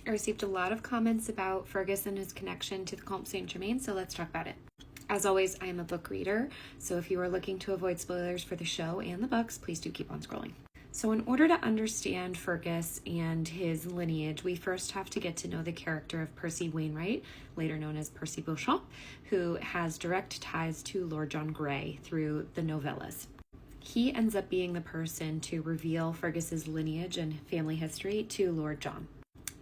I received a lot of comments about Fergus and his connection to the Comte Saint Germain, so let's talk about it. As always, I am a book reader, so if you are looking to avoid spoilers for the show and the books, please do keep on scrolling. So in order to understand Fergus and his lineage, we first have to get to know the character of Percy Wainwright, later known as Percy Beauchamp, who has direct ties to Lord John Grey through the novellas. He ends up being the person to reveal Fergus's lineage and family history to Lord John.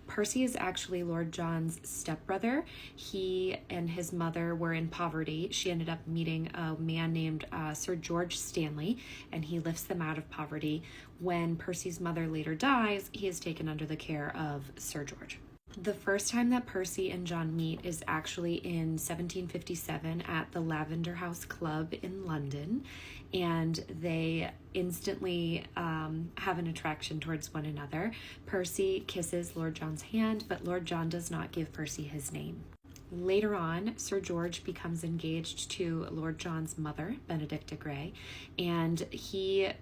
Percy is actually Lord John's stepbrother. He and his mother were in poverty. She ended up meeting a man named Sir George Stanley, and he lifts them out of poverty. When Percy's mother later dies, he is taken under the care of Sir George. The first time that Percy and John meet is actually in 1757 at the Lavender House Club in London, and they instantly have an attraction towards one another. Percy kisses Lord John's hand, but Lord John does not give Percy his name. Later on, Sir George becomes engaged to Lord John's mother, Benedicta Grey, and he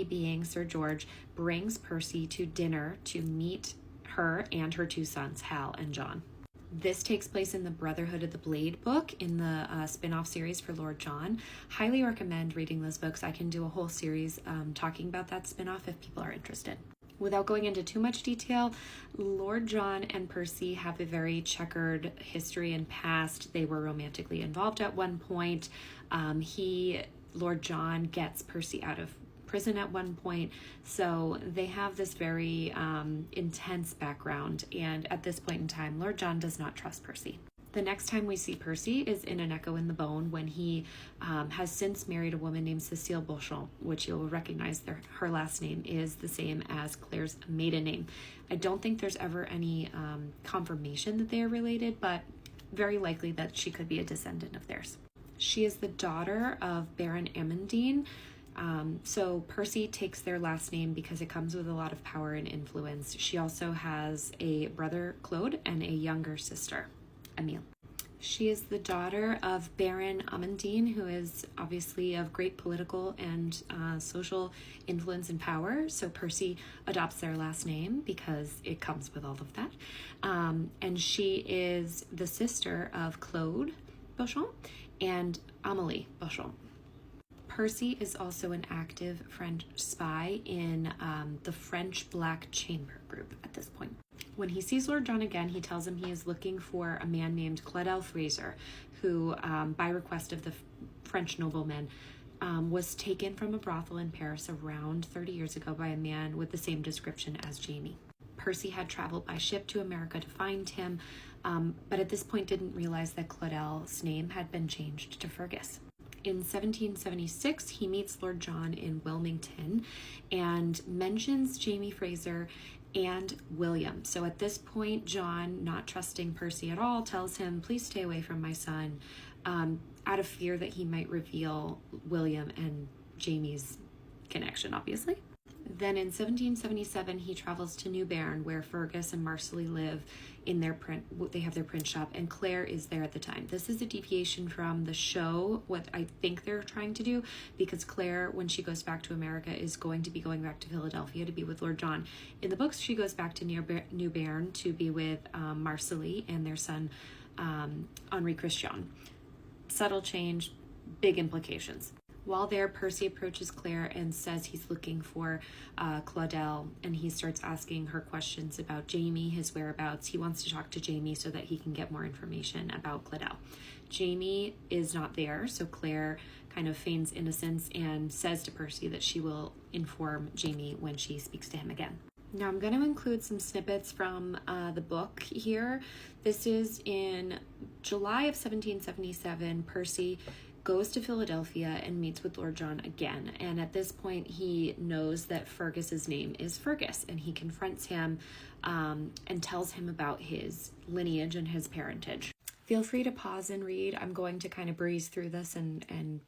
being Sir George, brings Percy to dinner to meet her and her two sons, Hal and John. This takes place in the Brotherhood of the Blade book in the spin-off series for Lord John. Highly recommend reading those books. I can do a whole series talking about that spin-off if people are interested. Without going into too much detail, Lord John and Percy have a very checkered history and past. They were romantically involved at one point. Lord John gets Percy out of prison at one point, so they have this very intense background, and at this point in time, Lord John does not trust Percy. The next time we see Percy is in An Echo in the Bone, when he has since married a woman named Cecile Beauchamp, which you'll recognize her last name is the same as Claire's maiden name. I don't think there's ever any confirmation that they are related, but very likely that she could be a descendant of theirs. She is the daughter of Baron Amandine. So Percy takes their last name because it comes with a lot of power and influence. She also has a brother, Claude, and a younger sister, Emile. She is the daughter of Baron Amandine, who is obviously of great political and social influence and power. So Percy adopts their last name because it comes with all of that. And she is the sister of Claude Beauchamp and Amélie Beauchamp. Percy is also an active French spy in the French Black Chamber group at this point. When he sees Lord John again, he tells him he is looking for a man named Frazer, who, by request of the French nobleman, was taken from a brothel in Paris around 30 years ago by a man with the same description as Jamie. Percy had traveled by ship to America to find him, but at this point didn't realize that Claudel's name had been changed to Fergus. In 1776, he meets Lord John in Wilmington and mentions Jamie Frazer and William. So at this point, John, not trusting Percy at all, tells him, please stay away from my son, out of fear that he might reveal William and Jamie's connection, obviously. Then in 1777, he travels to New Bern, where Fergus and Marcelly live in they have their print shop, and Claire is there at the time. This is a deviation from the show, what I think they're trying to do, because Claire, when she goes back to America, is going to be going back to Philadelphia to be with Lord John. In the books, she goes back to New Bern to be with Marcelly and their son, Henri Christian. Subtle change, big implications. While there, Percy approaches Claire and says he's looking for Claudel, and he starts asking her questions about Jamie, his whereabouts. He wants to talk to Jamie so that he can get more information about Claudel. Jamie is not there, so Claire kind of feigns innocence and says to Percy that she will inform Jamie when she speaks to him again. Now I'm going to include some snippets from the book here. This is in July of 1777. Percy goes to Philadelphia and meets with Lord John again. And at this point, he knows that Fergus's name is Fergus, and he confronts him and tells him about his lineage and his parentage. Feel free to pause and read. I'm going to kind of breeze through this and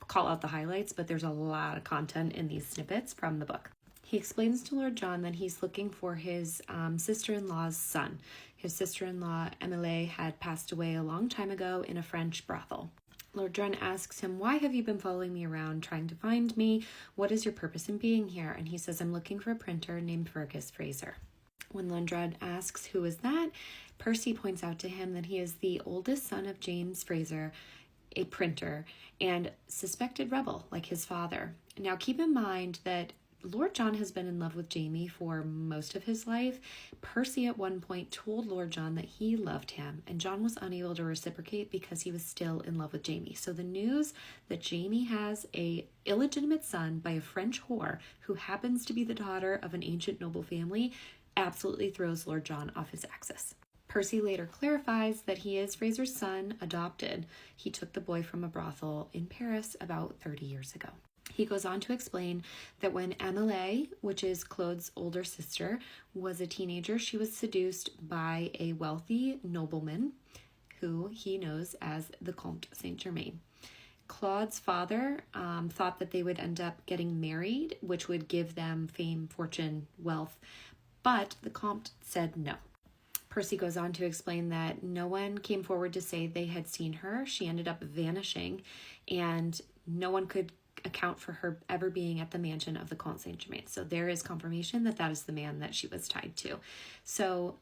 call out the highlights, but there's a lot of content in these snippets from the book. He explains to Lord John that he's looking for his sister-in-law's son. His sister-in-law, Emily, had passed away a long time ago in a French brothel. Lord John asks him, why have you been following me around trying to find me? What is your purpose in being here? And he says, I'm looking for a printer named Fergus Frazer. When Lundred asks who is that, Percy points out to him that he is the oldest son of James Frazer, a printer, and suspected rebel like his father. Now keep in mind that Lord John has been in love with Jamie for most of his life. Percy at one point told Lord John that he loved him, and John was unable to reciprocate because he was still in love with Jamie. So the news that Jamie has a illegitimate son by a French whore who happens to be the daughter of an ancient noble family absolutely throws Lord John off his axis. Percy later clarifies that he is Frazer's son, adopted. He took the boy from a brothel in Paris about 30 years ago. He goes on to explain that when Amélie, which is Claude's older sister, was a teenager, she was seduced by a wealthy nobleman who he knows as the Comte Saint-Germain. Claude's father thought that they would end up getting married, which would give them fame, fortune, wealth, but the Comte said no. Percy goes on to explain that no one came forward to say they had seen her. She ended up vanishing, and no one could account for her ever being at the mansion of the Comte Saint-Germain. So there is confirmation that that is the man that she was tied to. So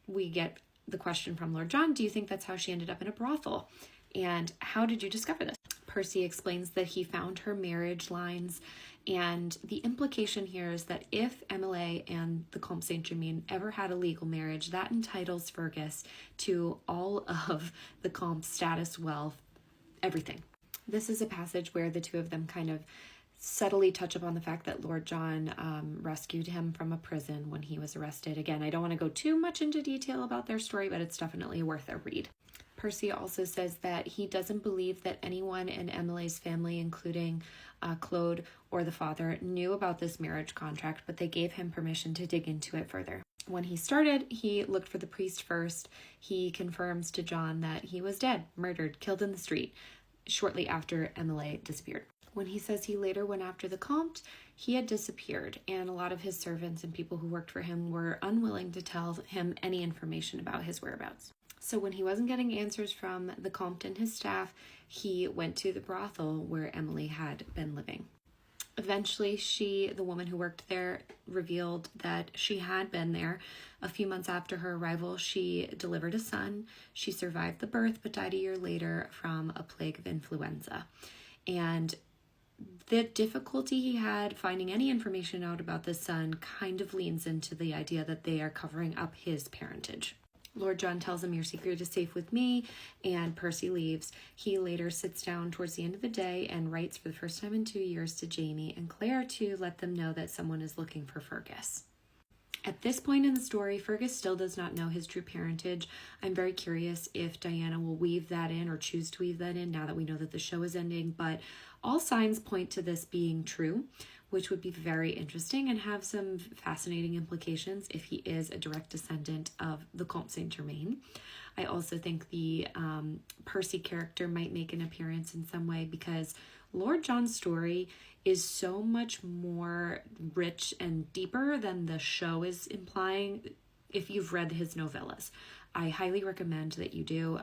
we get the question from Lord John, do you think that's how she ended up in a brothel? And how did you discover this? Percy explains that he found her marriage lines, and the implication here is that if Amélie and the Comte Saint-Germain ever had a legal marriage, that entitles Fergus to all of the Comte's status, wealth, everything. This is a passage where the two of them kind of subtly touch upon the fact that Lord John rescued him from a prison when he was arrested. Again, I don't want to go too much into detail about their story, but it's definitely worth a read. Percy also says that he doesn't believe that anyone in Amelie's family, including Claude or the father, knew about this marriage contract, but they gave him permission to dig into it further. When he started, he looked for the priest first. He confirms to John that he was dead, murdered, killed in the street, shortly after Amélie disappeared. When he says he later went after the Comte, he had disappeared, and a lot of his servants and people who worked for him were unwilling to tell him any information about his whereabouts. So when he wasn't getting answers from the Comte and his staff, he went to the brothel where Amélie had been living. Eventually, the woman who worked there, revealed that she had been there. A few months after her arrival, she delivered a son. She survived the birth, but died a year later from a plague of influenza. And the difficulty he had finding any information out about this son kind of leans into the idea that they are covering up his parentage. Lord John tells him, your secret is safe with me, and Percy leaves. He later sits down towards the end of the day and writes for the first time in 2 years to Jamie and Claire to let them know that someone is looking for Fergus. At this point in the story, Fergus still does not know his true parentage. I'm very curious if Diana will weave that in or choose to weave that in now that we know that the show is ending, but all signs point to this being true, which would be very interesting and have some fascinating implications if he is a direct descendant of the Comte Saint-Germain. I also think the Percy character might make an appearance in some way because Lord John's story is so much more rich and deeper than the show is implying if you've read his novellas. I highly recommend that you do.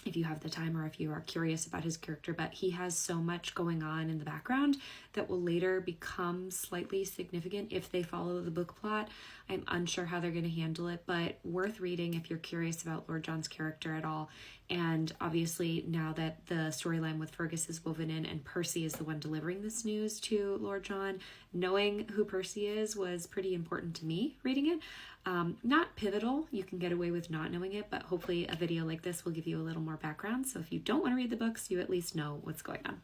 If you have the time or if you are curious about his character, but he has so much going on in the background that will later become slightly significant if they follow the book plot. I'm unsure how they're going to handle it, but worth reading if you're curious about Lord John's character at all. And obviously now that the storyline with Fergus is woven in and Percy is the one delivering this news to Lord John, knowing who Percy is was pretty important to me reading it. Not pivotal, you can get away with not knowing it, but hopefully a video like this will give you a little more background. So if you don't want to read the books, you at least know what's going on.